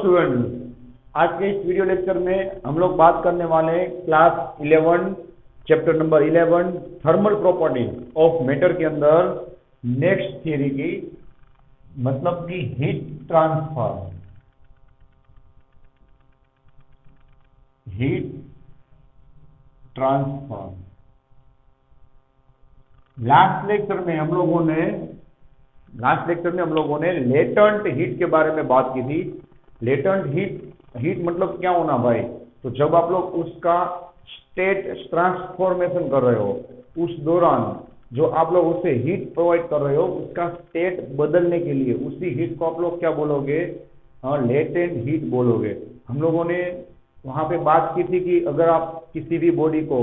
Student, आज के इस वीडियो लेक्चर में हम लोग बात करने वाले हैं class 11 chapter number 11 thermal properties of matter के अंदर नेक्स्ट थियरी की, मतलब कि हीट ट्रांसफर। लास्ट लेक्चर में हम लोगों ने लेटेंट हीट के बारे में बात की थी। लेटेंट हीट मतलब क्या होना भाई? तो जब आप लोग उसका स्टेट ट्रांसफॉर्मेशन कर रहे हो, उस दौरान जो आप लोग उसे हीट प्रोवाइड कर रहे हो, उसका स्टेट बदलने के लिए उसी हीट को आप लोग क्या बोलोगे? लेटेंट हीट बोलोगे। हम लोगों ने वहां पे बात की थी कि अगर आप किसी भी बॉडी को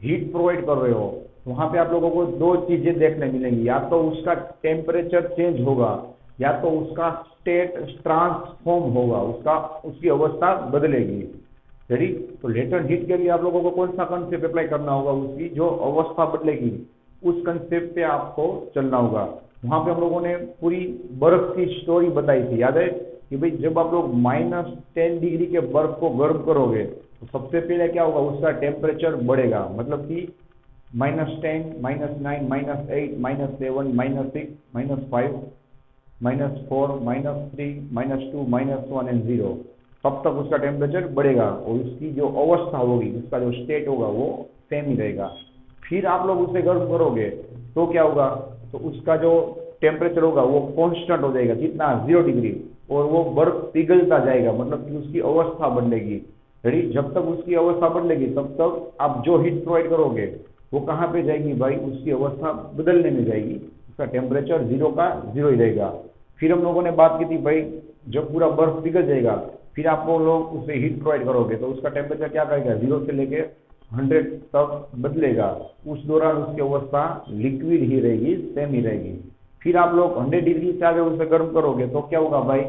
हीट प्रोवाइड कर रहे हो, वहां पे आप लोगों को दो चीजें देखने मिलेंगी, या तो उसका टेम्परेचर चेंज होगा या तो उसका स्टेट ट्रांसफॉर्म होगा, उसकी अवस्था बदलेगी। रेडी? तो लेटेंट हीट के लिए आप लोगों को कौन सा कंसेप्ट अप्लाई करना होगा? उसकी जो अवस्था बदलेगी उस कंसेप्ट पे आपको चलना होगा। वहां पे हम लोगों ने पूरी बर्फ की स्टोरी बताई थी, याद है कि भाई जब आप लोग -10 डिग्री के बर्फ को गर्म करोगे तो सबसे पहले क्या होगा? उसका टेम्परेचर बढ़ेगा, मतलब कि -10, -9, -8, -7, -6, -5, -4, -3, -2, -1 एंड 0, तब तक उसका टेम्परेचर बढ़ेगा और उसकी जो अवस्था होगी, उसका जो स्टेट होगा वो सेम ही रहेगा। फिर आप लोग उसे गर्म करोगे तो क्या होगा? तो उसका जो टेम्परेचर होगा वो कांस्टेंट हो जाएगा, कितना? 0 डिग्री, और वो बर्फ पिघलता जाएगा, मतलब कि उसकी अवस्था बदलेगी। रेडी? जब तक उसकी अवस्था बदलेगी तब तक आप जो हीट प्रोवाइड करोगे वो कहाँ पे जाएगी भाई? उसकी अवस्था बदलने में जाएगी, उसका टेम्परेचर 0 का 0 ही रहेगा। फिर हम लोगों ने बात की थी भाई जब पूरा बर्फ पिघल जाएगा फिर आपको लोग उसे हीट प्रोवाइड करोगे तो उसका टेम्परेचर क्या करेगा? 0 से लेके 100 तक बदलेगा। उस दौरान उसकी अवस्था लिक्विड ही रहेगी, सेम ही रहेगी। फिर आप लोग 100 डिग्री से आगे उसे गर्म करोगे तो क्या होगा भाई?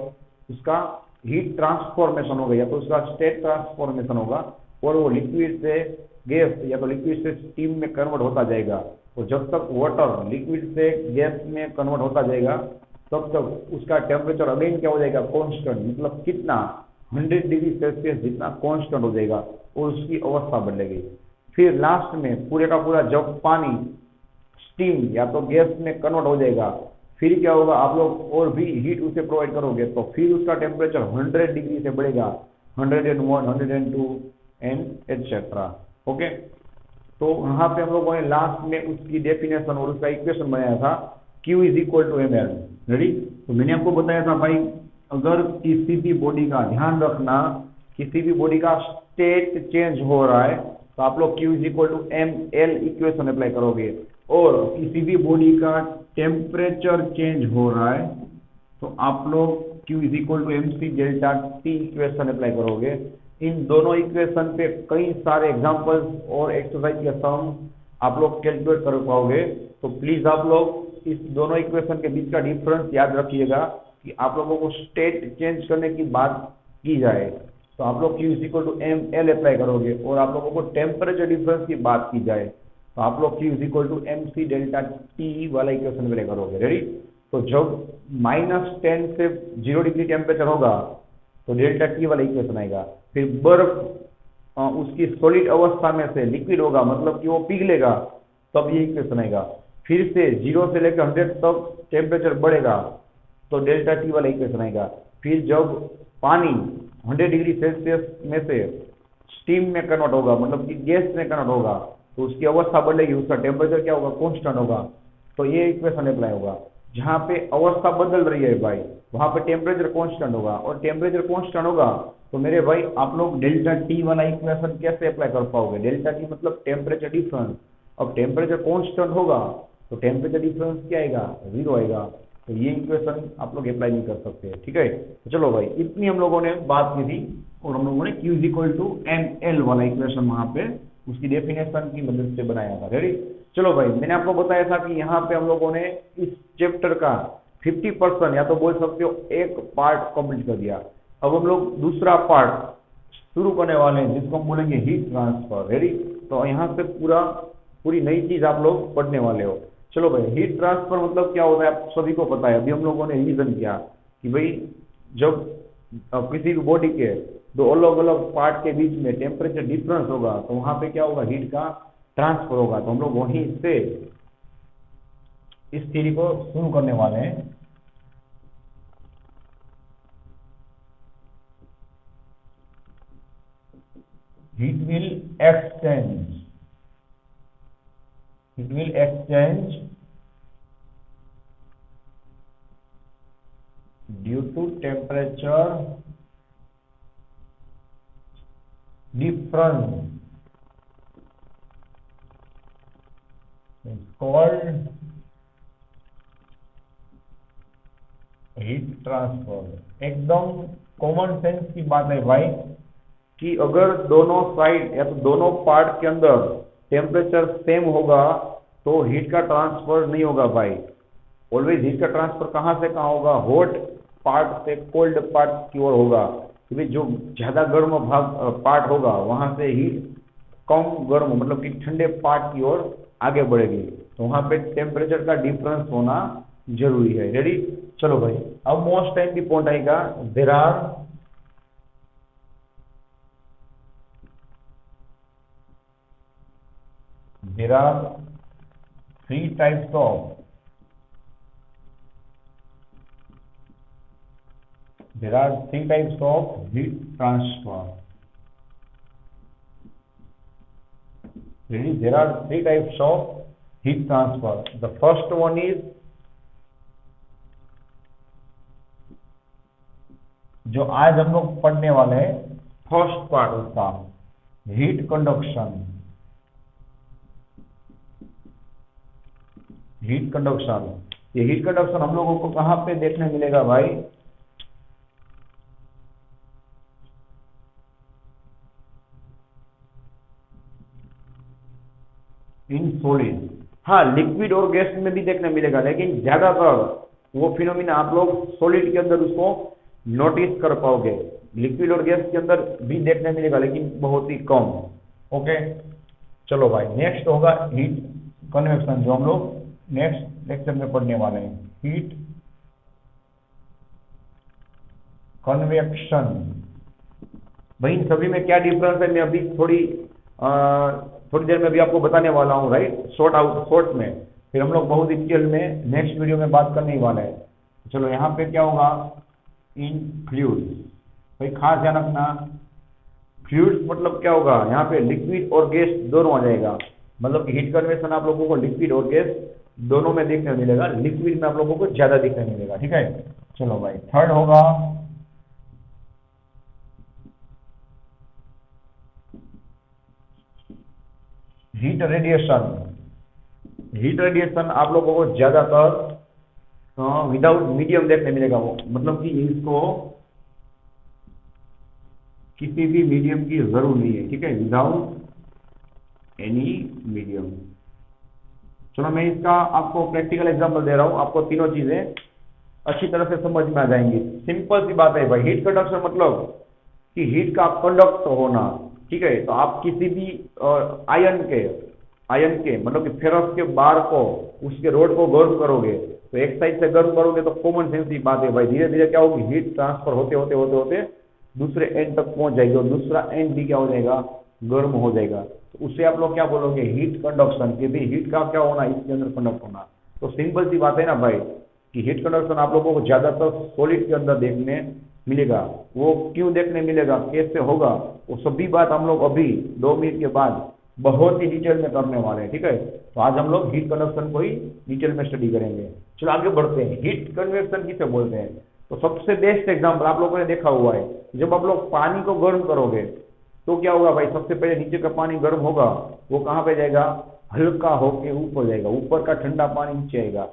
उसका हीट ट्रांसफॉर्मेशन होगा, या तो उसका स्टेट ट्रांसफॉर्मेशन होगा, और वो लिक्विड से गैस या तो लिक्विड से स्टीम में कन्वर्ट होता जाएगा। और जब तक वाटर लिक्विड से गैस में कन्वर्ट होता जाएगा तब तक उसका टेम्परेचर अगेन क्या हो जाएगा? कांस्टेंट, मतलब कितना? 100 डिग्री सेल्सियस जितना कांस्टेंट हो जाएगा और उसकी अवस्था बदलेगी। फिर लास्ट में पूरे का पूरा जब पानी स्टीम या तो गैस में कन्वर्ट हो जाएगा, फिर क्या होगा? आप लोग और भी हीट उसे प्रोवाइड करोगे तो फिर उसका टेम्परेचर 100 डिग्री से बढ़ेगा, 101, 102 एंड एटसेट्रा। ओके, तो यहाँ पे हम लोगों ने लास्ट में उसकी डेफिनेशन और उसका इक्वेशन बनाया था, Q = ml। रेडी? तो मैंने आपको बताया था भाई अगर किसी भी बॉडी का, ध्यान रखना, किसी भी बॉडी का स्टेट चेंज हो रहा है तो आप लोग Q = ml इक्वेशन अप्लाई करोगे, और किसी भी बॉडी का टेम्परेचर चेंज हो रहा है तो आप लोग Q = mc ΔT equation apply करोगे। इन दोनों इक्वेशन पे कई सारे एग्जांपल्स और एक्सरसाइज के सम आप लोग कैलकुलेट कर पाओगे। तो प्लीज आप लोग इस दोनों इक्वेशन के बीच का डिफरेंस याद रखिएगा कि आप लोगों को स्टेट चेंज करने की बात की जाए तो आप लोग Q = ml अप्लाई करोगे, और आप लोगों को टेम्परेचर डिफरेंस की बात की जाए तो आप लोग Q = mc ΔT वाला इक्वेशन अप्लाई करोगे। रेडी? तो जब -10 से 0 डिग्री टेम्परेचर होगा तो ΔT वाला इक्वेशन आएगा। फिर बर्फ उसकी सॉलिड अवस्था में से लिक्विड होगा, मतलब कि वो पिघलेगा, तब ये इक्वेशन आएगा। फिर से 0 से लेकर 100 तक टेम्परेचर बढ़ेगा तो ΔT वाला इक्वेशन आएगा। फिर जब पानी 100 डिग्री सेल्सियस में से स्टीम में कन्वर्ट होगा, मतलब कि गैस में कन्वर्ट होगा, तो उसकी अवस्था बढ़ेगी, उसका टेम्परेचर क्या होगा? कांस्टेंट होगा, तो ये इक्वेशन अप्लाई होगा। जहाँ पे अवस्था बदल रही है भाई वहां पे टेम्परेचर कांस्टेंट होगा, और टेम्परेचर कांस्टेंट होगा तो मेरे भाई आप लोग ΔT वाला इक्वेशन कैसे अप्लाई कर पाओगे? ΔT मतलब टेम्परेचर डिफरेंस। अब टेम्परेचर कांस्टेंट होगा तो टेम्परेचर डिफरेंस क्या आएगा? 0 आएगा। तो ये इक्वेशन आप लोग अप्लाई नहीं कर सकते। ठीक है, तो चलो भाई इतनी हम लोगों ने बात की थी, और हम लोगों ने Q = ml वाला इक्वेशन वहां पे उसकी डेफिनेशन की मदद से बनाया था। रेडी? चलो भाई, मैंने आपको बताया था कि यहाँ पे हम लोगों ने इस चैप्टर का 50% या तो बोल सकते हो एक पार्ट कंप्लीट कर दिया। अब हम लोग दूसरा पार्ट शुरू करने वाले हैं जिसको हम बोलेंगे हीट ट्रांसफर। रेडी? तो यहाँ से पूरी नई चीज आप लोग पढ़ने वाले हो। चलो भाई, हीट ट्रांसफर मतलब क्या होता है आप सभी को पता है। अभी हम लोगों ने रिवीजन किया कि भाई जब किसी भी बॉडी के दो अलग अलग पार्ट के बीच में टेम्परेचर डिफरेंस होगा तो वहां पे क्या होगा, हीट का ट्रांसफर होगा। तो हम लोग वहीं से इस थ्योरी को शुरू करने वाले हैं। Heat will exchange due to temperature difference is called heat transfer. एकदम कॉमन सेंस की बात है भाई कि अगर दोनों साइड या तो दोनों पार्ट के अंदर टेम्परेचर सेम होगा तो हीट का ट्रांसफर नहीं होगा भाई। ऑलवेज हीट का ट्रांसफर कहाँ से कहाँ होगा, हॉट पार्ट से कोल्ड पार्ट की ओर होगा। क्योंकि जो ज्यादा गर्म भाग पार्ट होगा वहां से हीट कम गर्म मतलब कि ठंडे पार्ट की ओर आगे बढ़ेगी। तो वहां पे टेम्परेचर का डिफरेंस होना जरूरी है। रेडी, चलो भाई अब मोस्ट टाइम की पॉइंट आएगा। There are three types of there are three types of heat transfer. Really, there are three types of heat transfer. The first one is जो आज हम लोग पढ़ने वाले हैं, फर्स्ट पार्ट उसका हीट कंडक्शन। हीट कंडक्शन, ये हीट कंडक्शन हम लोगों को कहां पे देखने मिलेगा भाई, इन सॉलिड। हाँ, लिक्विड और गैस में भी देखने मिलेगा, लेकिन ज्यादातर वो फिनोमिना आप लोग सॉलिड के अंदर उसको नोटिस कर पाओगे। लिक्विड और गैस के अंदर भी देखने मिलेगा लेकिन बहुत ही कम। ओके, चलो भाई नेक्स्ट होगा हीट कन्वेक्शन, जो हम लोग नेक्स्ट लेक्चर में पढ़ने वाले हैं। हीट कन्वेक्शन, भाई इन सभी में क्या डिफरेंस है मैं अभी थोड़ी देर में अभी आपको बताने वाला हूँ, राइट, शॉर्ट में। फिर हम लोग बहुत डिटेल में नेक्स्ट वीडियो में बात करने ही वाले हैं। चलो यहाँ पे क्या होगा, इन फ्लूइड्स, भाई खास ध्यान रखना, फ्लूइड्स मतलब क्या होगा, यहाँ पे लिक्विड और गैस दोनों आ जाएगा। मतलब कि हीट कन्वेक्शन आप लोगों को लिक्विड और गैस दोनों में देखने मिलेगा, लिक्विड में आप लोगों को ज्यादा देखने मिलेगा। ठीक है, चलो भाई थर्ड होगा हीट रेडिएशन। हीट रेडिएशन आप लोगों को ज्यादातर विदाउट मीडियम देखने मिलेगा। वो मतलब कि इसको किसी भी मीडियम की जरूरत नहीं है। ठीक है, विदाउट एनी मीडियम। चलो मैं इसका आपको प्रैक्टिकल एग्जांपल दे रहा हूं, आपको तीनों चीजें अच्छी तरह से समझ में आ जाएंगी। सिंपल सी बात है भाई, हीट कंडक्शन मतलब कि हीट का कंडक्ट होना। ठीक है, तो आप किसी भी आयन के मतलब कि फेरस के बार को, उसके रोड को गर्म करोगे, तो एक साइड से गर्म करोगे तो कॉमन सेंस की बात है भाई, धीरे धीरे क्या होगी, हीट ट्रांसफर होते होते होते होते दूसरे एंड तक पहुंच जाएगी और दूसरा एंड भी क्या हो जाएगा, गर्म हो जाएगा। तो उससे आप लोग क्या बोलोगे, हीट कंडक्शन, कि भी हीट का क्या होना, इसके अंदर कंडक्ट होना। तो सिंपल सी बात है ना भाई कि हीट कंडक्शन आप लोगों को ज्यादातर सॉलिड के अंदर देखने मिलेगा। वो क्यों देखने मिलेगा, कैसे होगा, वो सभी बात हम लोग अभी 2 मिनट के बाद बहुत ही डिटेल में करने वाले हैं। ठीक है, तो आज हम लोग हीट कन्वर्सन को ही डिटेल में स्टडी करेंगे। चलो आगे बढ़ते हैं। हीट कन्वर्सन किसे बोलते हैं, तो सबसे बेस्ट एग्जांपल आप लोगों ने देखा हुआ है, जब आप लोग पानी को गर्म करोगे तो क्या होगा भाई, सबसे पहले नीचे का पानी गर्म होगा, वो कहाँ पे जाएगा, हल्का होके ऊपर जाएगा, ऊपर का ठंडा पानी नीचे आएगा,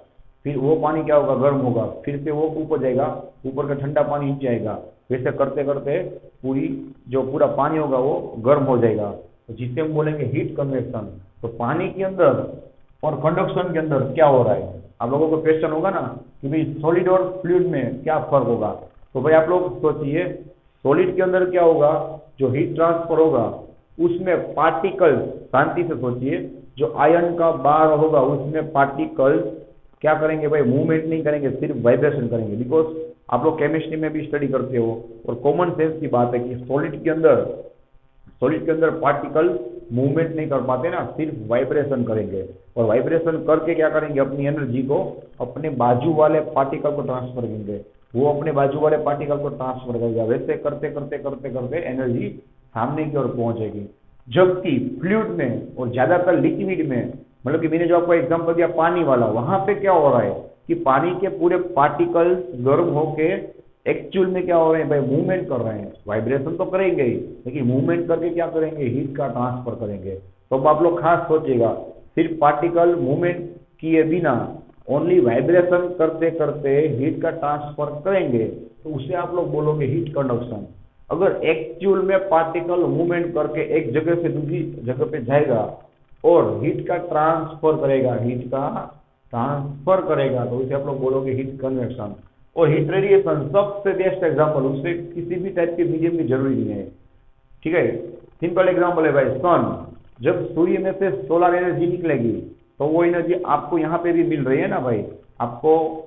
फिर वो पानी क्या होगा, गर्म होगा, फिर से वो ऊपर जाएगा, ऊपर का ठंडा पानी नीचे आएगा, वैसे करते करते पूरा पानी होगा वो गर्म हो जाएगा। तो जिसे हम बोलेंगे हीट कन्वेक्शन। तो पानी के अंदर और कंडक्शन के अंदर क्या हो रहा है, आप लोगों को क्वेश्चन होगा ना कि भाई सॉलिड और फ्लूइड में क्या फर्क होगा। तो भाई आप लोग सोचिए, सॉलिड के अंदर क्या होगा, जो हीट ट्रांसफर होगा उसमें पार्टिकल्स, शांति से सोचिए, जो आयन का बार होगा उसमें पार्टिकल्स क्या करेंगे भाई, मूवमेंट नहीं करेंगे, सिर्फ वाइब्रेशन करेंगे। बिकॉज आप लोग केमिस्ट्री में भी स्टडी करते हो, और कॉमन सेंस की बात है कि सॉलिड के अंदर पार्टिकल मूवमेंट नहीं कर पाते ना, सिर्फ वाइब्रेशन करेंगे, और वाइब्रेशन करके क्या करेंगे, अपनी एनर्जी को अपने बाजू वाले पार्टिकल को ट्रांसफर करेंगे, वो अपने बाजू वाले पार्टिकल को ट्रांसफर करेगा, वैसे करते करते करते करते एनर्जी सामने की ओर पहुंचेगी। जबकि फ्लूइड में और ज्यादातर लिक्विड में, मतलब कि मैंने जो आपको एग्जांपल दिया पानी वाला, वहां पे क्या हो रहा है कि पानी के पूरे पार्टिकल्स गर्म होके एक्चुअल में क्या हो रहे हैं भाई, मूवमेंट कर रहे हैं। वाइब्रेशन तो करेंगे ही, लेकिन मूवमेंट करके क्या करेंगे, हीट का ट्रांसफर करेंगे। तो अब आप लोग खास सोचिएगा, सिर्फ पार्टिकल मूवमेंट किए बिना ओनली वाइब्रेशन करते करते हीट का ट्रांसफर करेंगे, तो उसे आप लोग बोलोगे हीट कंडक्शन। अगर एक्चुअल में पार्टिकल मूवमेंट करके एक जगह से दूसरी जगह पे जाएगा और हीट का ट्रांसफर करेगा, तो इसे आप लोग बोलोगे हीट कन्वेक्शन। और हीट रेडिएशन सबसे बेस्ट एग्जांपल, उससे किसी भी टाइप के मीडियम की जरूरी नहीं है, ठीक है। सिंपल एग्जांपल है भाई, सन। जब सूर्य में से सोलर एनर्जी निकलेगी तो वो एनर्जी आपको यहाँ पे भी मिल रही है ना भाई, आपको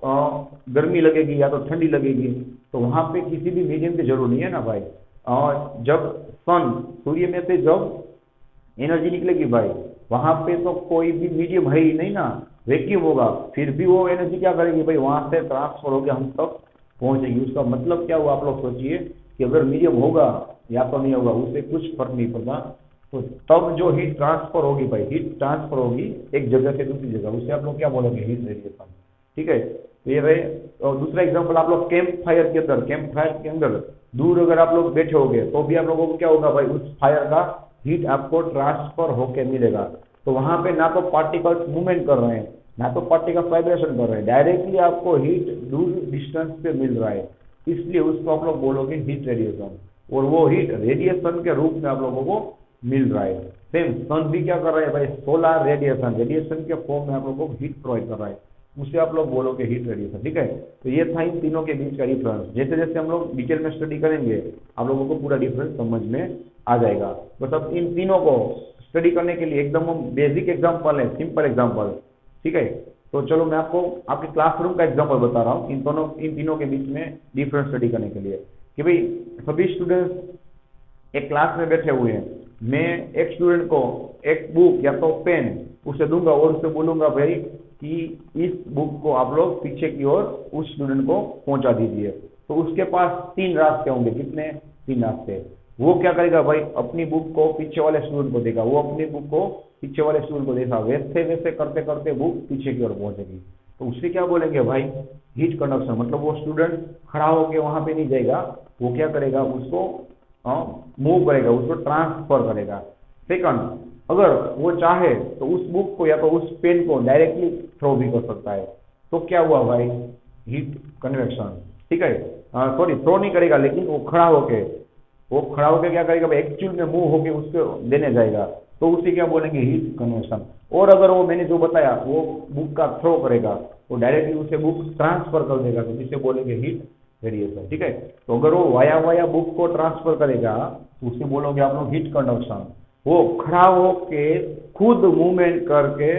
गर्मी लगेगी या तो ठंडी लगेगी, तो वहां पे किसी भी मीडियम की जरूरत नहीं है ना भाई। और जब सन, सूर्य में से जब एनर्जी निकलेगी भाई, वहां पे तो कोई भी मीडियम है ही नहीं ना, वैक्यूम होगा, फिर भी वो एनर्जी क्या करेगी भाई, वहां से ट्रांसफर होकर हम तक पहुंचेगी। उसका मतलब क्या हुआ, आप लोग सोचिए कि अगर मीडियम होगा या तो नहीं होगा, उससे कुछ फर्क नहीं पड़ता। तो तब जो हीट ट्रांसफर होगी भाई, हीट ट्रांसफर होगी एक जगह से दूसरी जगह, उसे आप लोग क्या बोलोगे, हीट रेडिएशन, ठीक है। तो ये रहे। और दूसरा एग्जांपल, आप लोग कैंप फायर के अंदर दूर अगर आप लोग बैठे होगे तो भी आप लोगों को क्या होगा भाई, उस फायर का हीट आपको ट्रांसफर होके मिलेगा। तो वहां पे ना तो पार्टिकल्स मूवमेंट कर रहे हैं, ना तो पार्टिकल्स वाइब्रेशन कर रहे हैं, डायरेक्टली आपको हीट दूर डिस्टेंस पे मिल रहा है, इसलिए उसको आप लोग बोलोगे हीट रेडिएशन। और वो हीट रेडिएशन के रूप में आप लोगों को मिल रहा है। सेम सन भी क्या कर रहा है भाई, सोलर रेडिएशन के फॉर्म में आप लोगों को हीट प्रोवाइड कर रहा है, उसे आप लोग बोलोगे हीट रेडिएशन, ठीक है। तो ये था इन तीनों के बीच का डिफरेंस। जैसे जैसे हम लोग डिटेल में स्टडी करेंगे, आप लोगों को पूरा डिफरेंस समझ में आ जाएगा। बस अब इन तीनों को स्टडी करने के लिए एकदम बेसिक एग्जांपल है, सिंपल एग्जांपल, ठीक है। तो चलो मैं आपको आपके क्लासरूम का एग्जांपल बता रहा हूँ इन तीनों के बीच में डिफरेंस स्टडी करने के लिए, कि भाई सभी स्टूडेंट्स एक क्लास में बैठे हुए हैं, मैं एक स्टूडेंट को एक बुक या तो पेन उसे दूंगा और उससे बोलूंगा भाई कि इस बुक को आप लोग पीछे की ओर उस स्टूडेंट को पहुंचा दीजिए। तो उसके पास 3 रास्ते होंगे, कितने, 3 रास्ते। वो क्या करेगा भाई, अपनी बुक को पीछे वाले स्टूडेंट को देगा, वो अपनी बुक को पीछे वाले स्टूडेंट को देगा, वैसे वैसे करते करते बुक पीछे की ओर पहुंचेगी। तो उससे क्या बोलेंगे भाई, हीट कंडक्शन। मतलब वो स्टूडेंट खड़ा होकर वहां पे नहीं जाएगा, वो क्या करेगा, उसको मूव करेगा, उसको ट्रांसफर करेगा। सेकंड, अगर वो चाहे तो उस बुक को या तो उस पेन को डायरेक्टली थ्रो भी कर सकता है। तो क्या हुआ भाई, हीट कन्वेक्शन, ठीक है। सॉरी, थ्रो नहीं करेगा, लेकिन वो खड़ा होके क्या करेगा भाई, एक्चुअल में मूव होके उसको देने जाएगा, तो उसे क्या बोलेंगे, हीट कन्वेक्शन। और अगर वो मैंने जो बताया वो बुक का थ्रो करेगा, वो डायरेक्टली उसे बुक ट्रांसफर कर देगा, तो जिसे बोलेंगे हीट रेडिएशन, ठीक है। तो अगर वो वाया बुक को ट्रांसफर करेगा तो उसे बोलोगे आप लोग हीट कंडक्शन। वो खड़ा होके खुद मूवमेंट करके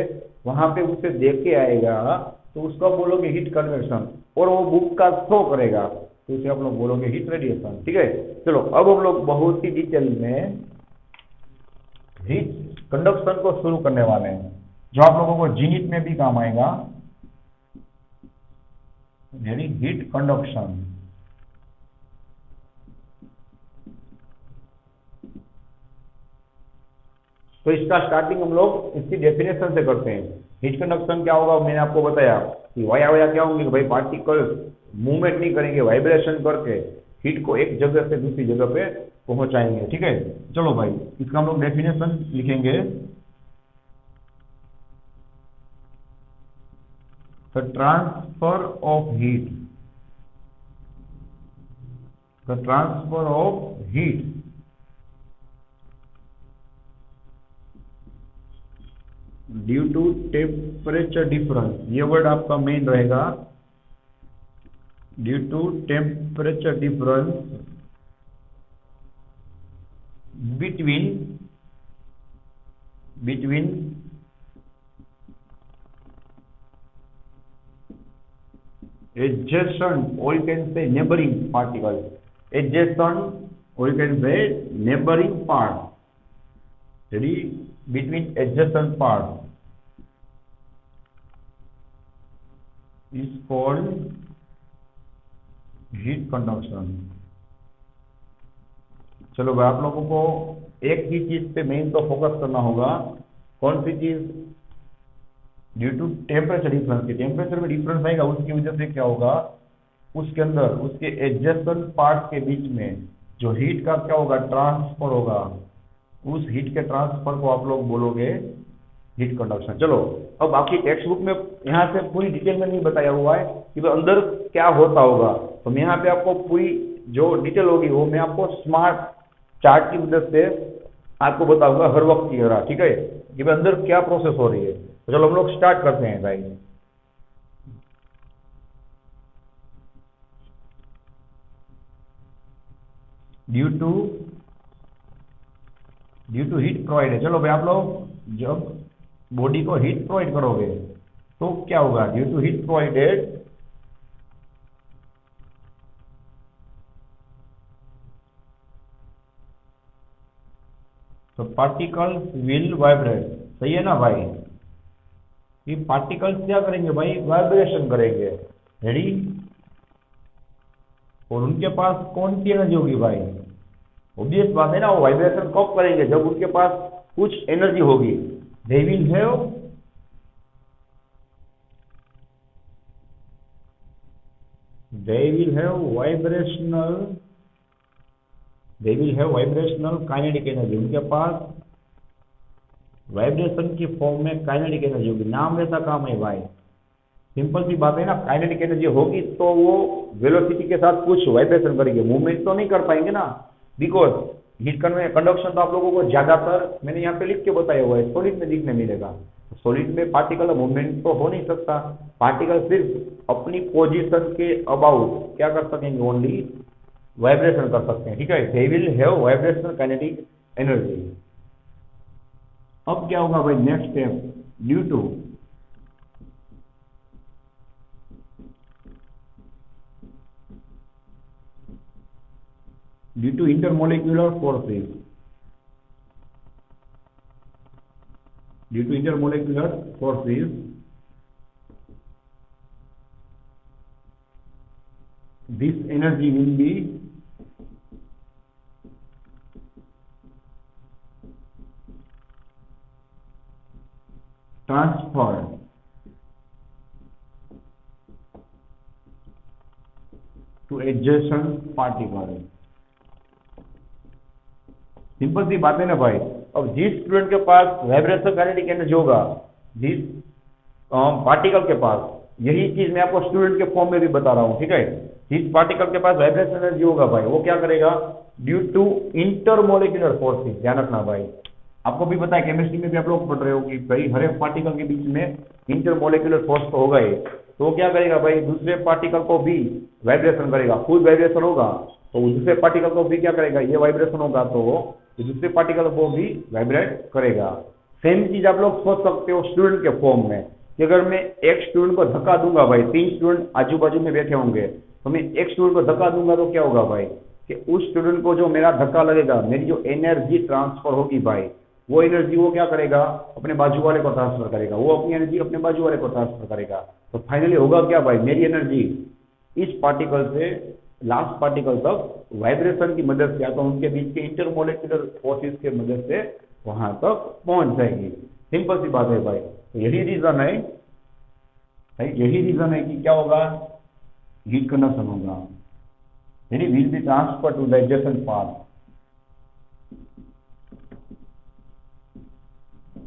वहां पे उसे देख के आएगा, तो उसको बोलोगे हीट कन्वेक्शन। और वो बुक का थ्रो करेगा तो उसे आप लोग बोलोगे हीट रेडिएशन, ठीक है। चलो अब हम लोग बहुत ही डिटेल में हीट कंडक्शन को शुरू करने वाले हैं, जो आप लोगों को जीनिट में भी काम आएगा, यानी हीट कंडक्शन। तो इसका स्टार्टिंग हम लोग इसकी डेफिनेशन से करते हैं। हीट कंडक्शन क्या होगा, मैंने आपको बताया कि वाया क्या होंगे कि भाई पार्टिकल मूवमेंट नहीं करेंगे, वाइब्रेशन करके हीट को एक जगह से दूसरी जगह पे पहुंचाएंगे, ठीक है। चलो भाई इसका हम लोग डेफिनेशन लिखेंगे। The transfer of heat, the transfer of heat due to temperature difference, ये वर्ड आपका मेन रहेगा, due to temperature difference between adjacent, or you can say neighboring particles. Adjacent, or you can say neighboring part. Ready? Between adjacent parts is called heat conduction. चलो भाई, आप लोगों को एक ही चीज पे मेन तो फोकस करना होगा. कौन सी चीज? Due to temperature difference. के टेम्परेचर में डिफरेंस आएगा, उसकी वजह से क्या होगा, उसके अंदर उसके एडजेसेंट पार्ट के बीच में जो हीट का क्या होगा, ट्रांसफर होगा. उस हीट के ट्रांसफर को आप लोग बोलोगे हीट कंडक्शन. चलो, अब बाकी टेक्स्ट बुक में यहाँ से पूरी डिटेल में नहीं बताया हुआ है कि भाई अंदर क्या होता होगा, तो मैं यहाँ पे आपको पूरी जो डिटेल होगी वो मैं आपको स्मार्ट चार्ट की मदद से आपको बताऊंगा हर वक्त की तरह. ठीक है, कि भाई अंदर क्या प्रोसेस हो रही है. तो चलो हम लोग स्टार्ट करते हैं भाई. ड्यू टू हीट प्रोवाइड है. चलो भाई, आप लोग जब बॉडी को हीट प्रोवाइड करोगे तो क्या होगा? ड्यू टू हीट प्रोवाइडेड, तो पार्टिकल्स विल वाइब्रेट. सही है ना भाई? ये पार्टिकल्स क्या करेंगे भाई? वाइब्रेशन करेंगे. रेडी? और उनके पास कौन सी एनर्जी होगी भाई? ऑब्वियस बात है ना, वो वाइब्रेशन कब करेंगे? जब उनके पास कुछ एनर्जी होगी. दे will have vibrational kinetic energy. उनके पास वाइब्रेशन की फॉर्म में काइनेटिक एनर्जी होगी. नाम वैसा काम है भाई. सिंपल सी बात है ना, काइनेटिक एनर्जी होगी तो वो वेलोसिटी के साथ कुछ वाइब्रेशन करेंगे. मूवमेंट तो नहीं कर पाएंगे ना, बिकॉज हीट कंडक्शन तो आप लोगों को ज्यादातर मैंने यहाँ पे लिख के बताया हुआ है, सॉलिड में दिखने मिलेगा. सॉलिड में पार्टिकल मूवमेंट तो हो नहीं सकता. पार्टिकल सिर्फ अपनी पोजीशन के अबाउट क्या कर सकेंगे? ओनली वाइब्रेशन कर सकते हैं. ठीक है, they will have vibrational kinetic energy. अब क्या होगा भाई? Next step, due to intermolecular forces. This energy will be transferred to adjacent particles. Simple सी बात है ना भाई. अब जिस स्टूडेंट के पास वाइब्रेशन काइनेटिक एनर्जी होगा, जिस पार्टिकल के पास, यही चीज मैं आपको स्टूडेंट के फॉर्म में भी बता रहा हूँ. ठीक है, जिस पार्टिकल के पास वाइब्रेशन एनर्जी होगा भाई, वो क्या करेगा? Due to intermolecular forces. ध्यान रखना भाई, आपको भी पता है, केमिस्ट्री में भी आप लोग पढ़ रहे हो कि भाई हर एक पार्टिकल के बीच में इंटरमोलिकुलर फोर्स तो होगा ही. तो वो क्या करेगा भाई? दूसरे पार्टिकल को भी वाइब्रेशन करेगा. खुद वाइब्रेशन होगा तो दूसरे पार्टिकल को भी क्या करेगा? ये वाइब्रेशन होगा तो दूसरे पार्टिकल को भी वाइब्रेट करेगा. सेम चीज आप लोग सोच सकते हो स्टूडेंट के फॉर्म में, कि अगर मैं एक स्टूडेंट को धक्का दूंगा भाई, 3 स्टूडेंट आजू बाजू में बैठे होंगे, तो मैं एक स्टूडेंट को धक्का दूंगा तो क्या होगा भाई? कि उस स्टूडेंट को जो मेरा धक्का लगेगा, मेरी जो एनर्जी ट्रांसफर होगी भाई, वो एनर्जी वो क्या करेगा? अपने बाजू वाले को ट्रांसफर करेगा. वो अपनी एनर्जी अपने बाजू वाले को ट्रांसफर करेगा. तो फाइनली होगा क्या भाई? मेरी एनर्जी इस पार्टिकल से लास्ट पार्टिकल तक वाइब्रेशन की मदद से, या तो उनके बीच के इंटरमोलिकुलर फोर्सेस के मदद से वहां तक पहुंच जाएगी. सिंपल सी बात है भाई. तो यही रीजन है कि क्या होगा? हीट कंडक्शन होगा. यानी will be transfer to the adjacent part.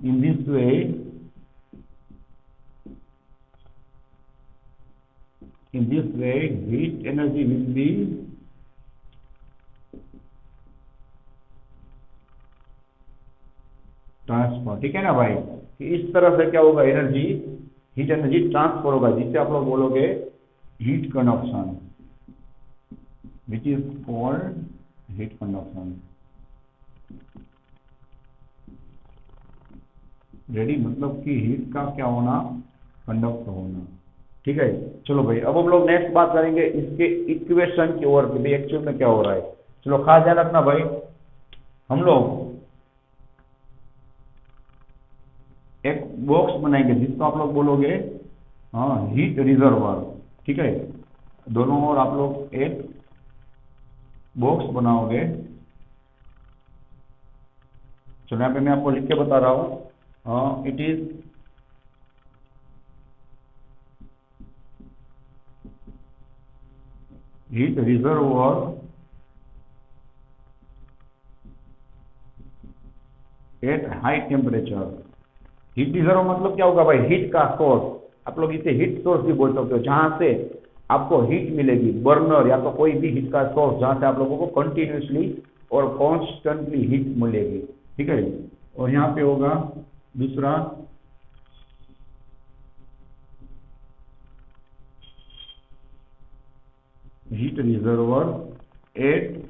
In this way heat energy will be transfer. ठीक है ना भाई? कि इस तरह से क्या होगा? हीट एनर्जी ट्रांसफर होगा, जिससे आप लोग बोलोगे heat conduction, which is called heat conduction. Ready? मतलब कि हीट का क्या होना? कंडक्ट होना. ठीक है। चलो भाई, अब हम लोग नेक्स्ट बात करेंगे इसके इक्वेशन की ओर कि भाई एक्चुअल में क्या हो रहा है। चलो खास ध्यान रखना भाई, हम लोग एक बॉक्स बनाएंगे जिसको आप लोग बोलोगे हाँ हीट रिजर्वर। ठीक है, दोनों ओर आप लोग एक बॉक्स बनाओगे। चलो यहाँ पे मैं आपको लिख के बता रहा हूँ, it is heat reservoir at high temperature. Heat reserve मतलब क्या होगा भाई, हीट का सोर्स। आप लोग इसे हीट सोर्स भी बोल सकते हो, जहां से आपको हीट मिलेगी, बर्नर या तो कोई भी हीट का सोर्स जहां से आप लोगों को कंटिन्यूसली और कॉन्स्टेंटली हीट मिलेगी। ठीक है, और यहाँ पे होगा दूसरा हीट रिजर्वर एट,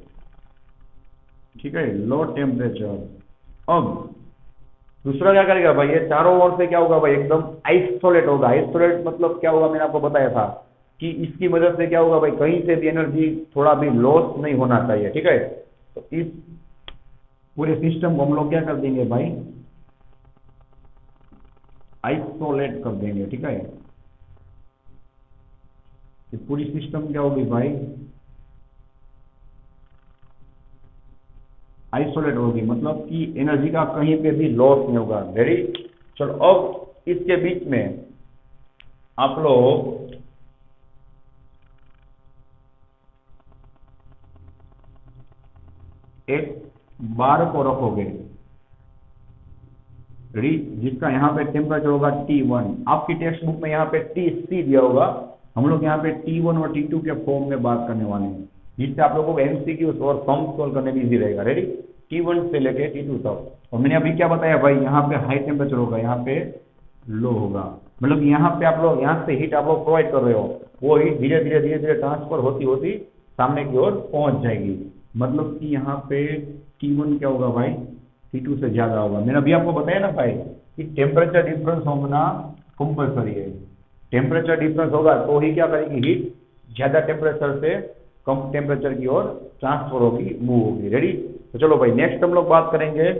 ठीक है, लो टेम्परेचर। अब दूसरा क्या करेगा भाई, ये चारों ओर से क्या होगा भाई, एकदम आइसोलेट होगा। आइसोलेट मतलब क्या होगा, मैंने आपको बताया था कि इसकी मदद से क्या होगा भाई, कहीं से भी एनर्जी थोड़ा भी लॉस नहीं होना चाहिए। ठीक है, तो इस पूरे सिस्टम को हम लोग क्या कर देंगे भाई, आइसोलेट कर देंगे। ठीक है, ये पूरी सिस्टम क्या होगी भाई, आइसोलेट होगी, मतलब कि एनर्जी का कहीं पे भी लॉस नहीं होगा। वेरी, चलो अब इसके बीच में आप लोग एक बार को रखोगे, जिसका यहाँ पे टेम्परेचर होगा T1। आपकी टेक्स्ट बुक में यहाँ पे TC दिया होगा, हम लोग यहाँ पे T1 और T2 के फॉर्म में बात करने वाले हैं, जिससे आप लोगों को एमसीक्यूज और सम सॉल्व करने में इजी रहेगा। रेडी, T1 से लेके T2 तक। और मैंने अभी क्या बताया भाई, यहाँ पे हाई टेम्परेचर होगा, यहाँ पे लो होगा। मतलब यहाँ पे आप लोग, यहाँ से हीट आप लोग प्रोवाइड कर रहे हो, वो हीट धीरे धीरे धीरे धीरे ट्रांसफर होती होती सामने की ओर पहुंच जाएगी। मतलब कि यहाँ पे T1 क्या होगा भाई, T2 से ज्यादा होगा। मैंने अभी आपको बताया ना भाई कि टेम्परेचर डिफरेंस होना कंपलसरी है। टेम्परेचर डिफरेंस होगा तो ही क्या करेगी, हीट ज्यादा टेम्परेचर से कम टेम्परेचर की ओर ट्रांसफर होगी, मूव होगी। रेडी, तो चलो भाई नेक्स्ट हम लोग बात करेंगे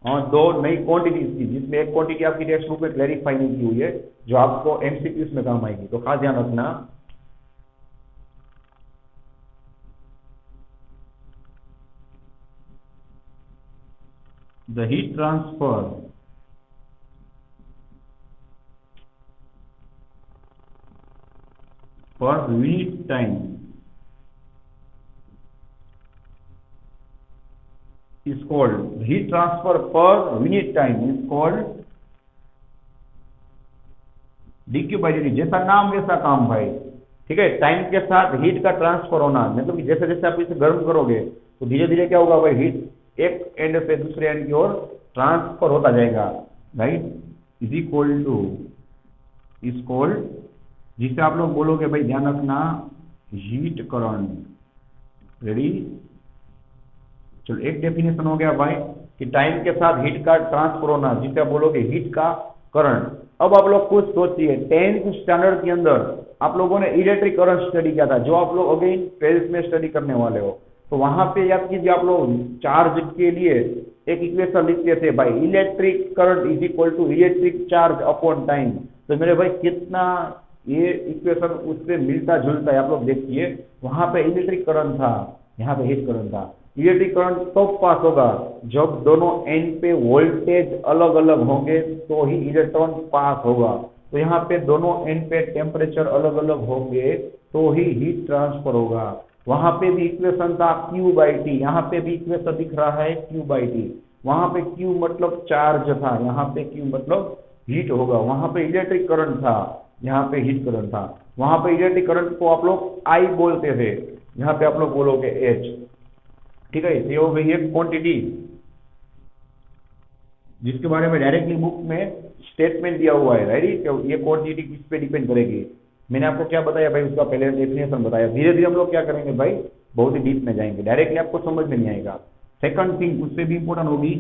दो नई क्वांटिटीज की, जिसमें एक क्वांटिटी आपकी टेक्स्ट बुक में क्लैरिफाई नहीं की हुई है, जो आपको एमसीक्यूज में काम आएगी, तो खास ध्यान रखना। The heat transfer per unit time is called, heat transfer per unit time is called dq by dt। जैसा नाम वैसा काम भाई। ठीक है, टाइम के साथ हीट का ट्रांसफर होना, मतलब कि जैसे जैसे आप इसे गर्म करोगे तो धीरे धीरे क्या होगा भाई, हीट एक एंड से दूसरे एंड की ओर ट्रांसफर होता जाएगा। Right, is equal to, is called, जिसे आप लोग बोलोगे भाई, ध्यान रखना, हीट करंट। रेडी, चलो एक डेफिनेशन हो गया भाई कि टाइम के साथ हीट का ट्रांसफर होना, जिसे आप बोलोगे हीट का करंट। अब आप लोग कुछ सोचिए, 10th स्टैंडर्ड के अंदर आप लोगों ने इलेक्ट्रिक करंट स्टडी किया था, जो आप लोग अगेन 12th में स्टडी करने वाले हो। तो वहां पे याद कीजिए, आप लोग चार्ज के लिए एक इक्वेशन लिखते थे भाई, electric current is equal to electric charge upon time. तो मेरे भाई कितना ये इक्वेशन उससे मिलता जुलता है, आप लोग देखिए। वहां पे इलेक्ट्रिक करंट था, यहाँ पे हीट करंट था। इलेक्ट्रिक करंट तब पास होगा जब दोनों एंड पे वोल्टेज अलग अलग होंगे, तो ही इलेक्ट्रॉन पास होगा। तो यहाँ पे दोनों एंड पे टेम्परेचर अलग अलग होंगे तो ही हीट ट्रांसफर होगा। वहां पे भी इक्वेशन था Q बाई टी, यहाँ पे भी इक्वेशन दिख रहा है Q बाई टी। वहां पे Q मतलब चार्ज था, यहाँ पे Q मतलब हीट होगा। वहां पे इलेक्ट्रिक करंट था, यहाँ पे हीट करंट था। वहां पे इलेक्ट्रिक करंट को आप लोग I बोलते थे, यहाँ पे आप लोग बोलोगे H। ठीक है, ये हो गई एक क्वांटिटी जिसके बारे में डायरेक्टली बुक में स्टेटमेंट दिया हुआ है। रेडी, ये क्वांटिटी किस पे डिपेंड करेगी। मैंने आपको क्या बताया भाई, उसका पहले डेफिनेशन बताया। धीरे धीरे हम लोग क्या करेंगे भाई, बहुत ही डीप में जाएंगे, डायरेक्टली आपको समझ में नहीं आएगा। सेकंड थिंग उससे भी इंपॉर्टेंट होगी,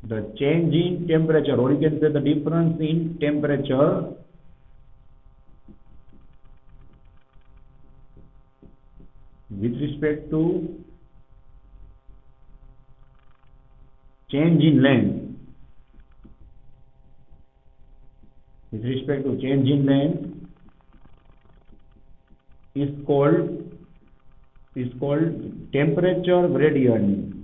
the change in temperature, or you can say the difference in temperature with respect to change in length. With respect to change in length is called temperature gradient.